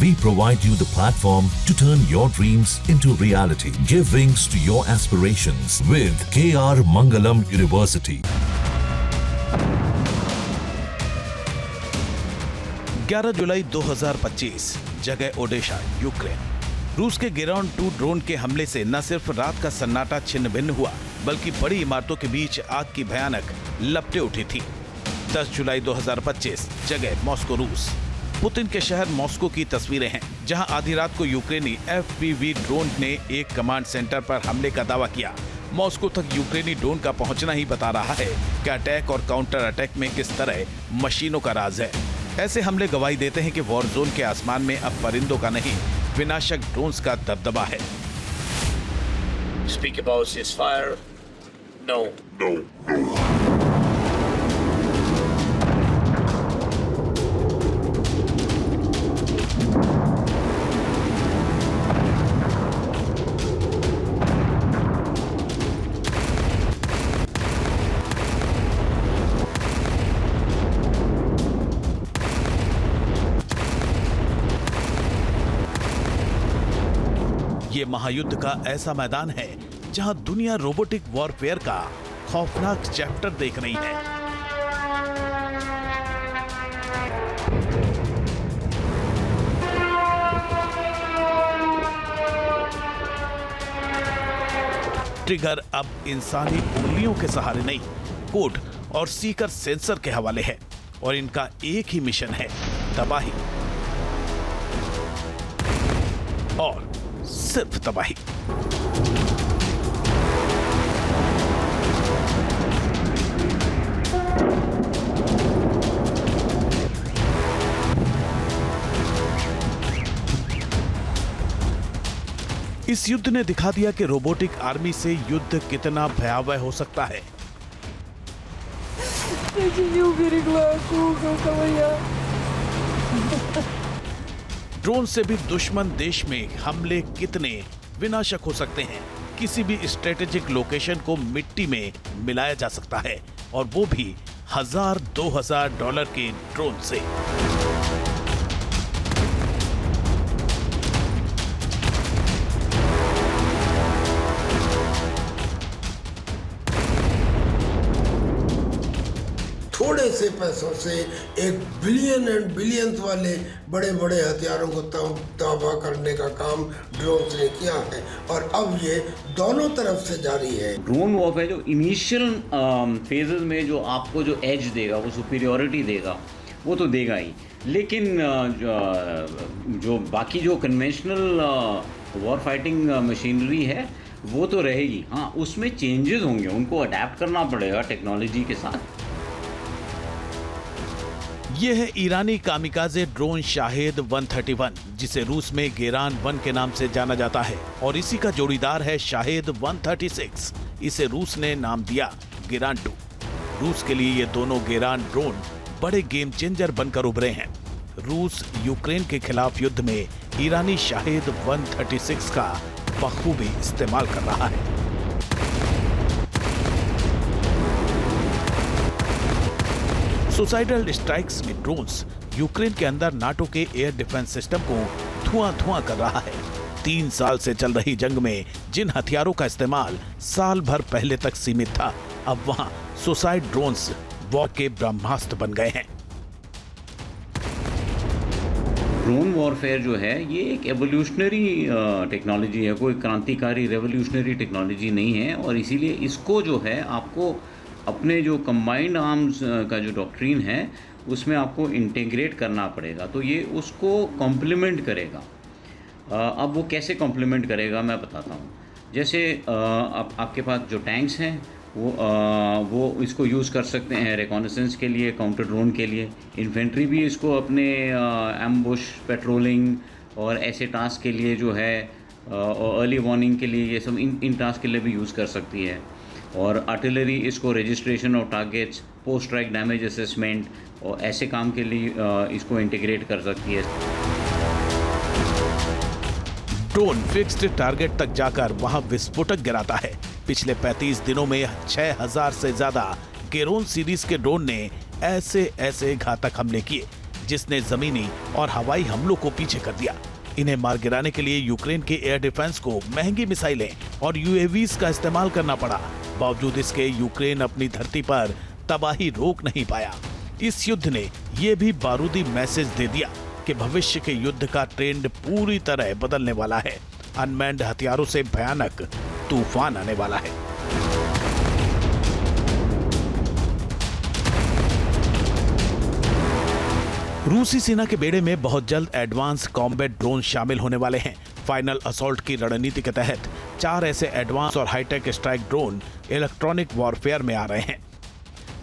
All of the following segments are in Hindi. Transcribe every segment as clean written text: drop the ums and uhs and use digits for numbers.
We provide you the platform to turn your dreams into reality. Give wings to your aspirations with KR Mangalam University. 11 जुलाई 2025, जगह ओडेशा, यूक्रेन। रूस के गेरान 2 ड्रोन के हमले से न सिर्फ रात का सन्नाटा छिन्न भिन्न हुआ, बल्कि बड़ी इमारतों के बीच आग की भयानक लपटें उठी थी। 10 जुलाई 2025, जगह मॉस्को, रूस। पुतिन के शहर मॉस्को की तस्वीरें हैं, जहां आधी रात को यूक्रेनी FPV ड्रोन ने एक कमांड सेंटर पर हमले का दावा किया। मॉस्को तक यूक्रेनी ड्रोन का पहुंचना ही बता रहा है कि अटैक और काउंटर अटैक में किस तरह मशीनों का राज है। ऐसे हमले गवाही देते हैं कि वॉर जोन के आसमान में अब परिंदों का नहीं, विनाशक ड्रोन्स का दबदबा है। Speak about ceasefire? No. ये महायुद्ध का ऐसा मैदान है जहां दुनिया रोबोटिक वॉरफेयर का खौफनाक चैप्टर देख रही है। ट्रिगर अब इंसानी उंगलियों के सहारे नहीं, कोड और सीकर सेंसर के हवाले है, और इनका एक ही मिशन है, तबाही और सिर्फ तबाही। इस युद्ध ने दिखा दिया कि रोबोटिक आर्मी से युद्ध कितना भयावह हो सकता है। ड्रोन से भी दुश्मन देश में हमले कितने विनाशक हो सकते हैं। किसी भी स्ट्रेटेजिक लोकेशन को मिट्टी में मिलाया जा सकता है, और वो भी $1000-2000 के ड्रोन से। थोड़े से पैसों से एक बिलियन एंड बिलियंस वाले बड़े बड़े हथियारों को तबाह करने का काम ड्रोन्स ने किया है, और अब ये दोनों तरफ से जारी है। ड्रोन वॉरफेयर जो इनिशियल फेजेस में जो आपको जो एज देगा, वो सुपीरियॉरिटी देगा, वो तो देगा ही, लेकिन जो बाकी जो कन्वेंशनल वॉर फाइटिंग मशीनरी है वो तो रहेगी। हाँ, उसमें चेंजेस होंगे, उनको अडेप्ट करना पड़ेगा टेक्नोलॉजी के साथ। ये है ईरानी कामिकाजे ड्रोन शाहेद 131, जिसे रूस में गेरान 1 के नाम से जाना जाता है, और इसी का जोड़ीदार है शाहेद 136। इसे रूस ने नाम दिया गेरान 2। रूस के लिए ये दोनों गेरान ड्रोन बड़े गेम चेंजर बनकर उभरे हैं। रूस यूक्रेन के खिलाफ युद्ध में ईरानी शाहेद 136 का बखूबी इस्तेमाल कर रहा है। सुसाइडल स्ट्राइक्स में ड्रोन्स यूक्रेन के अंदर नाटो के एयर डिफेंस सिस्टम को धुआं कर रहा है। 3 साल से चल रही जंग में जिन हथियारों का इस्तेमाल साल भर पहले तक सीमित था, अब वहां सुसाइड ड्रोन्स वॉर के ब्रह्मास्त्र बन गए हैं। ड्रोन वॉरफेयर जो है ये एक एवोल्यूशनरी टेक्नोलॉजी है, कोई क्रांतिकारी रेवोल्यूशनरी टेक्नोलॉजी नहीं है, और इसीलिए इसको जो है आपको अपने जो कंबाइंड आर्म्स का जो डॉक्ट्रिन है उसमें आपको इंटीग्रेट करना पड़ेगा, तो ये उसको कॉम्प्लीमेंट करेगा। अब वो कैसे कॉम्प्लीमेंट करेगा मैं बताता हूँ। जैसे आपके पास जो टैंक्स हैं वो इसको यूज़ कर सकते हैं रिकॉनेसेंस के लिए, काउंटर ड्रोन के लिए। इन्फेंट्री भी इसको अपने एम्बुश, पेट्रोलिंग और ऐसे टास्क के लिए जो है, और अर्ली वार्निंग के लिए, ये सब इन टास्क के लिए भी यूज़ कर सकती है। और आर्टिलरी इसको registration of targets, post strike damage assessment और ऐसे काम के लिए इसको इंटीग्रेट कर सकती है। ड्रोन फिक्स्ड टारगेट तक जाकर वहां विस्फोटक गिराता है। पिछले 35 दिनों में 6000 से ज्यादा गेरोन सीरीज के ड्रोन ने ऐसे घातक हमले किए जिसने जमीनी और हवाई हमलों को पीछे कर दिया। इन्हें मार गिराने के लिए यूक्रेन के एयर डिफेंस को महंगी मिसाइलें और यूएवीज का इस्तेमाल करना पड़ा। बावजूद इसके यूक्रेन अपनी धरती पर तबाही रोक नहीं पाया। इस युद्ध ने यह भी बारूदी मैसेज दे दिया कि भविष्य के युद्ध का ट्रेंड पूरी तरह बदलने वाला है। अनमैन्ड हथियारों से भयानक तूफान आने वाला है। रूसी सेना के बेड़े में बहुत जल्द एडवांस कॉम्बैट ड्रोन शामिल होने वाले हैं। फाइनल असॉल्ट की रणनीति के तहत 4 ऐसे एडवांस और high tech strike drone electronic warfare में आ रहे हैं,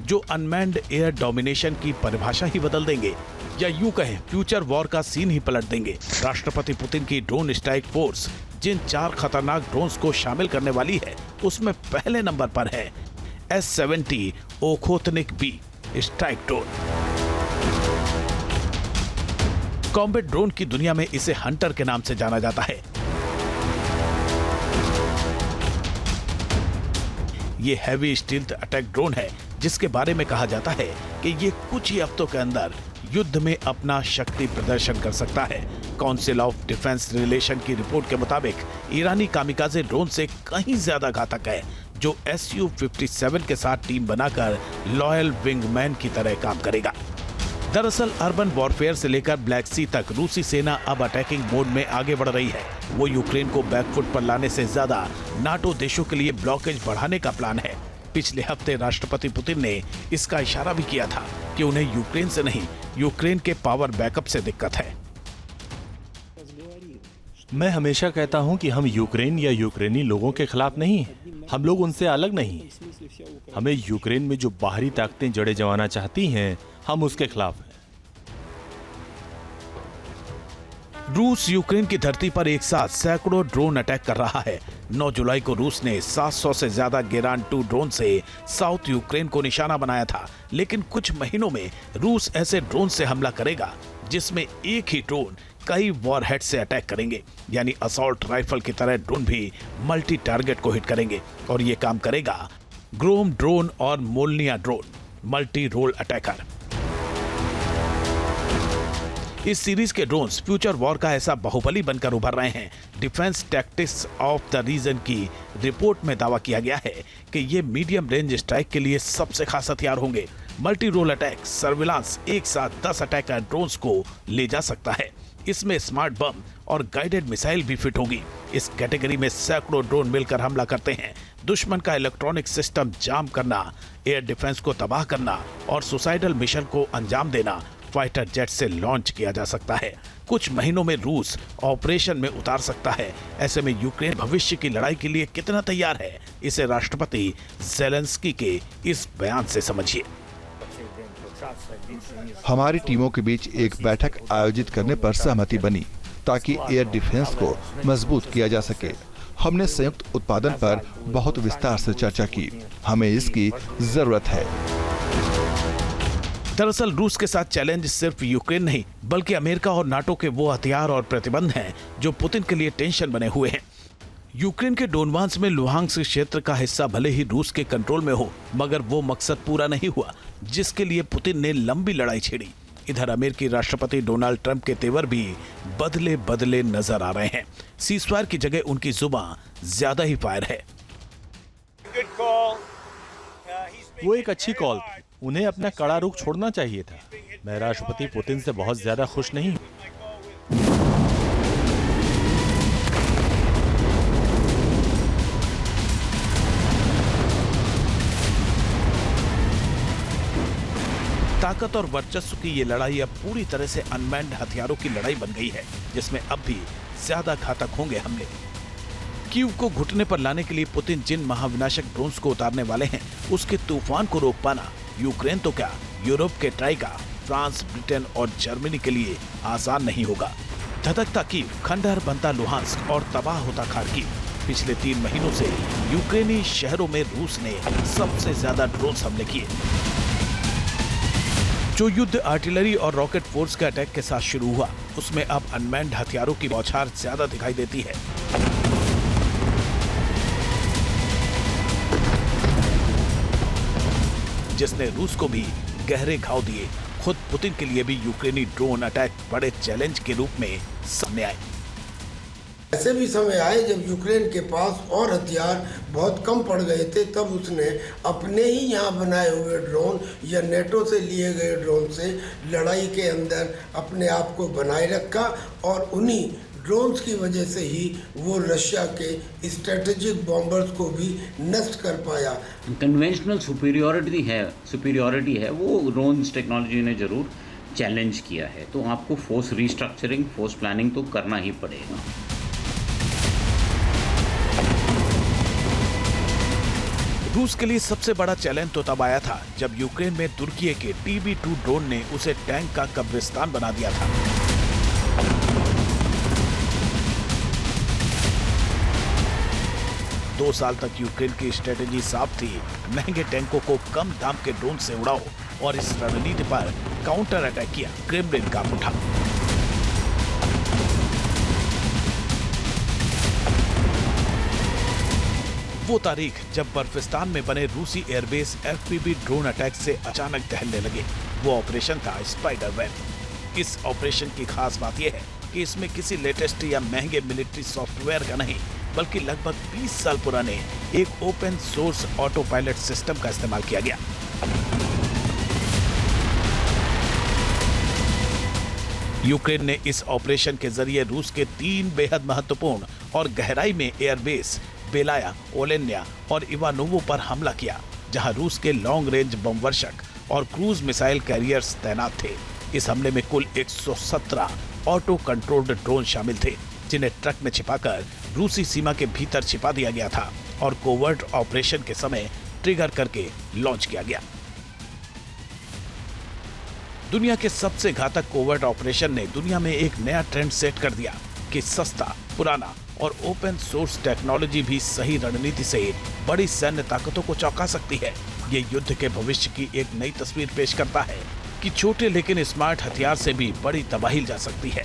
जो अनमैन्ड एयर डोमिनेशन की परिभाषा ही बदल देंगे, या यूं कहें फ्यूचर वॉर का सीन ही पलट देंगे। राष्ट्रपति पुतिन की ड्रोन स्ट्राइक फोर्स जिन 4 खतरनाक ड्रोन्स को शामिल करने वाली है, उसमें पहले नंबर पर है S-70 Okhotnik B strike drone. Combat drone की दुनिया में इसे हंटर के नाम से जाना जाता है। ये हैवी स्टील्थ अटैक ड्रोन है, जिसके बारे में कहा जाता है कि ये कुछ ही हफ्तों के अंदर युद्ध में अपना शक्ति प्रदर्शन कर सकता है। काउंसिल ऑफ डिफेंस रिलेशन की रिपोर्ट के मुताबिक ईरानी कामिकाजे ड्रोन से कहीं ज्यादा घातक है, जो Su-57 के साथ टीम बनाकर लॉयल विंगमैन की तरह काम करेगा। दरअसल अर्बन वॉरफेयर से लेकर ब्लैक सी तक रूसी सेना अब अटैकिंग मोड में आगे बढ़ रही है। वो यूक्रेन को बैकफुट पर लाने से ज्यादा नाटो देशों के लिए ब्लॉकेज बढ़ाने का प्लान है। पिछले हफ्ते राष्ट्रपति पुतिन ने इसका इशारा भी किया था कि उन्हें यूक्रेन से नहीं, यूक्रेन के पावर बैकअप से दिक्कत है। मैं हमेशा कहता हूं कि हम यूक्रेन या यूक्रेनी लोगों के खिलाफ नहीं हैं। हम लोग उनसे अलग नहीं। हमें यूक्रेन में जो बाहरी ताकतें जड़े जमाना चाहती हैं, हम उसके खिलाफ हैं। रूस यूक्रेन की धरती पर एक साथ सैकड़ों ड्रोन अटैक कर रहा है। 9 जुलाई को रूस ने 700 से ज्यादा गेरान 2 ड्रोन से साउथ यूक्रेन को निशाना बनाया था, लेकिन कुछ महीनों में रूस ऐसे ड्रोन से हमला करेगा जिसमें एक ही ड्रोन कई वॉरहेड से अटैक करेंगे, यानी असॉल्ट राइफल की तरह ड्रोन भी मल्टी टारगेट को हिट करेंगे। और ये काम करेगा ग्रोम ड्रोन और Molniya drone, multi role attacker. इस सीरीज के ड्रोन्स फ्यूचर वॉर का ऐसा बाहुबली बनकर उभर रहे हैं। Defence tactics of the region की रिपोर्ट में दावा किया गया है कि ये मीडियम रेंज स्ट्राइक के लिए सबसे खास हथियार होंगे। मल्टी रोल अटैक सर्विलांस एक साथ 10 अटैकर ड्रोन्स को ले जा सकता है। इसमें स्मार्ट बम और गाइडेड मिसाइल भी फिट होगी। इस कैटेगरी में सैकड़ों ड्रोन मिलकर हमला करते हैं। दुश्मन का इलेक्ट्रॉनिक सिस्टम जाम करना, एयर डिफेंस को तबाह करना और सुसाइडल मिशन को अंजाम देना फाइटर जेट से लॉन्च किया जा सकता है। कुछ महीनों में रूस ऑपरेशन में उतार सकता है। ऐसे में यूक्रेन भविष्य की लड़ाई के लिए कितना तैयार है, इसे राष्ट्रपति ज़ेलेंस्की के इस बयान से समझिए। हमारी टीमों के बीच एक बैठक आयोजित करने पर सहमति बनी ताकि एयर डिफेंस को मजबूत किया जा सके। हमने संयुक्त उत्पादन पर बहुत विस्तार से चर्चा की। हमें इसकी जरूरत है। दरअसल रूस के साथ चैलेंज सिर्फ यूक्रेन नहीं, बल्कि अमेरिका और नाटो के वो हथियार और प्रतिबंध हैं जो पुतिन के लिए टेंशन बने हुए हैं। यूक्रेन के डोनबास में लुहांस्क क्षेत्र का हिस्सा भले ही रूस के कंट्रोल में हो, मगर वो मकसद पूरा नहीं हुआ जिसके लिए पुतिन ने लंबी लड़ाई छेड़ी। इधर अमेरिकी राष्ट्रपति डोनाल्ड ट्रंप के तेवर भी बदले बदले नजर आ रहे हैं। सीज़फायर की जगह उनकी जुबान ज्यादा ही फायर है। वो एक अच्छी कॉल थी। उन्हें अपना कड़ा रुख छोड़ना चाहिए था। मैं राष्ट्रपति पुतिन से बहुत ज्यादा खुश नहीं हूं। ताकत और वर्चस्व की ये लड़ाई अब पूरी तरह से अनमैन्ड हथियारों की लड़ाई बन गई है, जिसमें अब भी ज्यादा घातक होंगे हमले। कीव को घुटने पर लाने के लिए पुतिन जिन महाविनाशक ड्रोन्स को उतारने वाले हैं, उसके तूफान को रोक पाना यूक्रेन तो क्या, यूरोप के ट्राइका, फ्रांस, ब्रिटेन और जर्मनी के लिए आसान नहीं होगा। धधकता कीव, खंडहर बनता लुहांस्क और तबाह होता खार्किव। पिछले 3 महीनों से यूक्रेनी शहरों में रूस ने सबसे ज्यादा ड्रोन हमले किए। जो युद्ध आर्टिलरी और रॉकेट फोर्स के अटैक के साथ शुरू हुआ, उसमें अब अनमैन्ड हथियारों की बौछार ज्यादा दिखाई देती है। जिसने रूस को भी गहरे घाव दिए, खुद पुतिन के लिए भी यूक्रेनी ड्रोन अटैक बड़े चैलेंज के रूप में सामने आए। ऐसे भी समय आए जब यूक्रेन के पास और हथियार बहुत कम पड़ गए थे, तब उसने अपने ही यहाँ बनाए हुए ड्रोन या नेटो से लिए गए ड्रोन से लड़ाई के अंदर अपने आप को बनाए रखा और उन्हीं ड्रोन्स की वजह से ही वो रशिया के स्ट्रेटेजिक बॉम्बर्स को भी नष्ट कर पाया। कन्वेंशनल सुपीरियॉरिटी है वो ड्रोन्स टेक्नोलॉजी ने ज़रूर चैलेंज किया है, तो आपको फोर्स रीस्ट्रक्चरिंग, फोर्स प्लानिंग तो करना ही पड़ेगा। रूस के लिए सबसे बड़ा चैलेंज तो तब आया था जब यूक्रेन में तुर्की के TB2 ड्रोन ने उसे टैंक का कब्रिस्तान बना दिया था। दो साल तक यूक्रेन की स्ट्रेटेजी साफ थी, महंगे टैंकों को कम दाम के ड्रोन से उड़ाओ और इस रणनीति पर काउंटर अटैक किया। क्रेमलिन कांप उठा। वो तारीख जब बर्फिस्तान में बने रूसी एयरबेस FPV ड्रोन अटैक से अचानक दहलने लगे, वो ऑपरेशन था स्पाइडर वेब। इस ऑपरेशन की खास बात यह है कि इसमें किसी लेटेस्ट या महंगे मिलिट्री सॉफ्टवेयर का नहीं, बल्कि लगभग 20 साल पुराने एक open source auto pilot system का इस्तेमाल किया गया। यूक्रेन ने इस ऑपरेशन के जरिए रूस के 3 बेहद महत्वपूर्ण और गहराई में एयरबेस बेलाया, ओलेन्या और इवानोवो पर हमला किया, जहां रूस के लॉन्ग रेंज बमवर्षक और क्रूज मिसाइल कैरियर्स तैनात थे। इस हमले में कुल 117 ऑटो कंट्रोल्ड ड्रोन शामिल थे, जिन्हें ट्रक में छिपाकर रूसी सीमा के भीतर छिपा दिया गया था और कोवर्ट ऑपरेशन के समय ट्रिगर करके लॉन्च किया गया। दुनिया के सबसे घातक कोवर्ट ऑपरेशन ने दुनिया में एक नया ट्रेंड सेट कर दिया कि सस्ता, पुराना और ओपन सोर्स टेक्नोलॉजी भी सही रणनीति से बड़ी सैन्य ताकतों को चौंका सकती है। ये युद्ध के भविष्य की एक नई तस्वीर पेश करता है कि छोटे लेकिन स्मार्ट हथियार से भी बड़ी तबाही जा सकती है।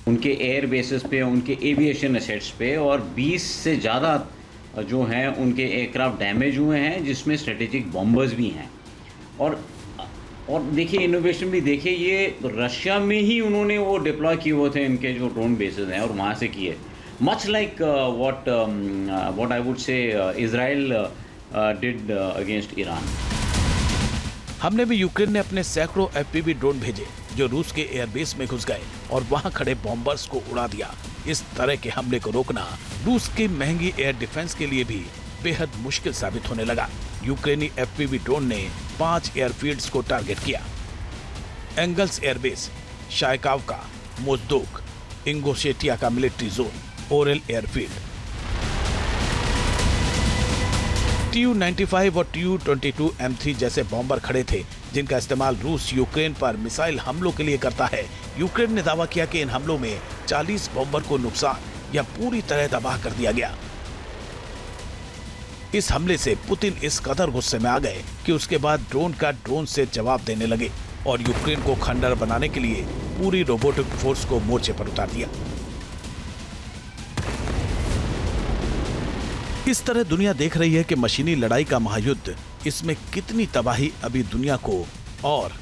उनके एयर बेसिस पे, उनके एविएशन एसेट्स पे और 20 से ज़्यादा जो हैं उनके एयरक्राफ्ट डैमेज हुए हैं, जिसमें स्ट्रेटेजिक बॉम्बर्स भी हैं। और देखिए इनोवेशन भी देखिए, ये रशिया में ही उन्होंने वो डिप्लॉय किए हुए थे इनके जो ड्रोन बेसिस हैं और वहाँ से किए। Much like what I would say Israel did against Iran. हमले में यूक्रेन ने अपने सैकड़ों FPV ड्रोन भेजे जो रूस के एयरबेस में घुस गए और वहां खड़े बॉम्बर्स को उड़ा दिया। इस तरह के हमले को रोकना रूस की महंगी एयर डिफेंस के लिए भी बेहद मुश्किल साबित होने लगा। यूक्रेनी FPV ड्रोन ने 5 एयरफील्ड्स को टारगेट किया। एंगल्स एयरबेस, शायकावका, मोजदोक, इंगोशेटिया का military zone, Aurel airfield. Tu-95 और Tu-22 M3 जैसे बॉम्बर खड़े थे जिनका इस्तेमाल रूस यूक्रेन पर मिसाइल हमलों के लिए करता है। यूक्रेन ने दावा किया कि इन हमलों में 40 बॉम्बर को नुकसान या पूरी तरह तबाह कर दिया गया। इस हमले से पुतिन इस कदर गुस्से में आ गए कि उसके बाद ड्रोन से जवाब देने लगे और यूक्रेन को खंडहर बनाने के लिए पूरी रोबोटिक फोर्स को मोर्चे पर उतार दिया। इस तरह दुनिया देख रही है कि मशीनी लड़ाई का महायुद्ध, इसमें कितनी तबाही अभी दुनिया को और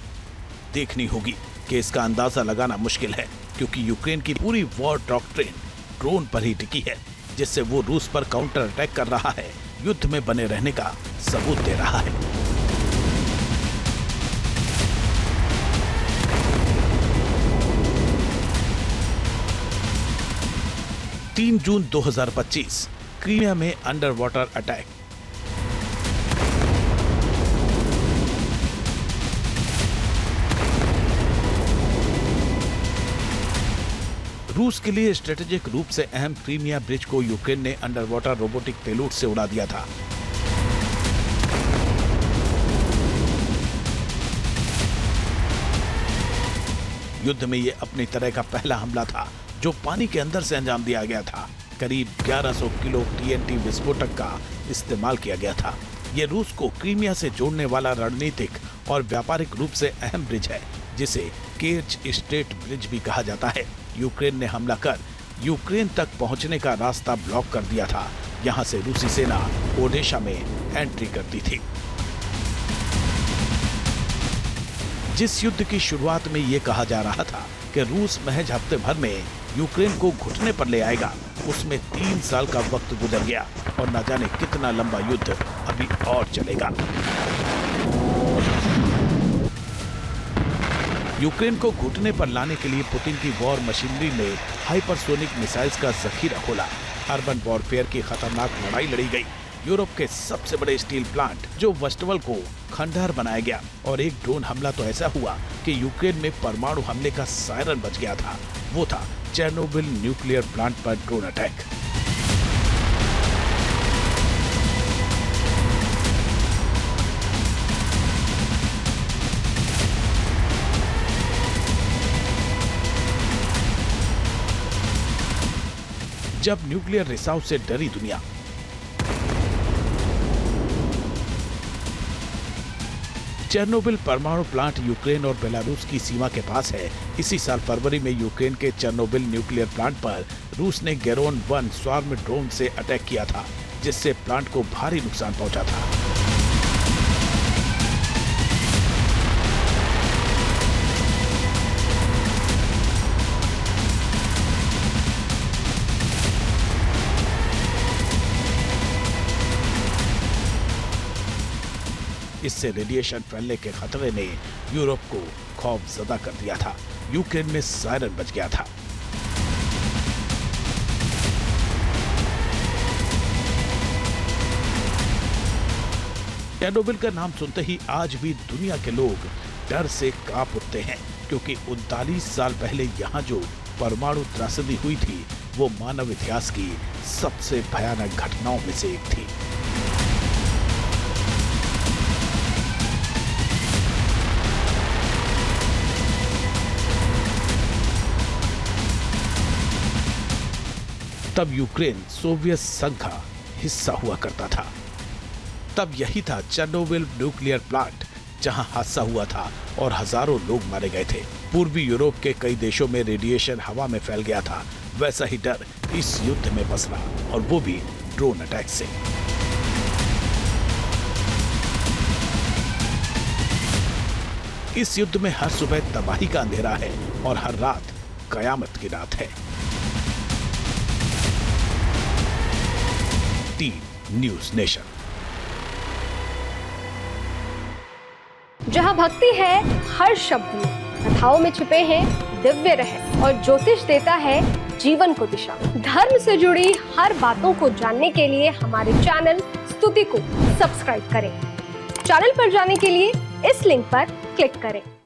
देखनी होगी कि इसका अंदाजा लगाना मुश्किल है, क्योंकि यूक्रेन की पूरी वॉर डॉक्ट्रिन ड्रोन पर ही टिकी है, जिससे वो रूस पर काउंटर अटैक कर रहा है, युद्ध में बने रहने का सबूत दे रहा है। 3 जून 2025 क्रीमिया में अंडर वाटर अटैक। रूस के लिए स्ट्रेटेजिक रूप से अहम क्रीमिया ब्रिज को यूक्रेन ने अंडर वाटर रोबोटिक पेलोड से उड़ा दिया था। युद्ध में यह अपनी तरह का पहला हमला था जो पानी के अंदर से अंजाम दिया गया था। करीब 1100 किलो TNT विस्फोटक का इस्तेमाल किया गया था। यह रूस को क्रीमिया से जोड़ने वाला रणनीतिक और व्यापारिक रूप से अहम ब्रिज है, जिसे केर्च स्ट्रेट ब्रिज भी कहा जाता है। यूक्रेन ने हमला कर यूक्रेन तक पहुंचने का रास्ता ब्लॉक कर दिया था। यहां से रूसी सेना ओडेशा में एंट्री करती थी। जिस युद्ध की शुरुआत में ये कहा जा रहा था कि रूस महज हफ्ते भर में यूक्रेन को घुटने पर ले आएगा, उसमें 3 साल का वक्त गुजर गया और न जाने कितना लंबा युद्ध अभी और चलेगा। यूक्रेन को घुटने पर लाने के लिए पुतिन की वॉर मशीनरी ने हाइपरसोनिक मिसाइल्स का जखीरा खोला। अर्बन वॉरफेयर की खतरनाक लड़ाई लड़ी गई। यूरोप के सबसे बड़े स्टील प्लांट जो वस्टवल को खंडहर बनाया गया और एक ड्रोन हमला तो ऐसा हुआ कि यूक्रेन में परमाणु हमले का सायरन बज गया था। वो था चेर्नोबिल न्यूक्लियर प्लांट पर ड्रोन अटैक। जब न्यूक्लियर रिसाव से डरी दुनिया, चेर्नोबिल परमाणु प्लांट यूक्रेन और बेलारूस की सीमा के पास है। इसी साल फरवरी में यूक्रेन के चेर्नोबिल न्यूक्लियर प्लांट पर रूस ने गेरोन 1 स्वार्म ड्रोन से अटैक किया था, जिससे प्लांट को भारी नुकसान पहुंचा था। इससे रेडिएशन फैलने के खतरे ने यूरोप को खौफजदा कर दिया था। यूक्रेन में सायरन बज गया था। चेर्नोबिल का नाम सुनते ही आज भी दुनिया के लोग डर से कांप उठते हैं, क्योंकि 39 साल पहले यहाँ जो परमाणु त्रासदी हुई थी वो मानव इतिहास की सबसे भयानक घटनाओं में से एक थी। तब यूक्रेन सोवियत संघ का हिस्सा हुआ करता था। तब यही था चेर्नोबिल न्यूक्लियर प्लांट जहां हादसा हुआ था और हजारों लोग मारे गए थे। पूर्वी यूरोप के कई देशों में रेडिएशन हवा में फैल गया था। वैसा ही डर इस युद्ध में पसरा, और वो भी ड्रोन अटैक से। इस युद्ध में हर सुबह तबाही का अंधेरा है और हर रात कयामत की रात है। News nation. जहां भक्ति है हर शब्द में, कथाओं में छुपे हैं दिव्य रहस्य और ज्योतिष देता है जीवन को दिशा। धर्म से जुड़ी हर बातों को जानने के लिए हमारे चैनल स्तुति को सब्सक्राइब करें। चैनल पर जाने के लिए इस लिंक पर क्लिक करें।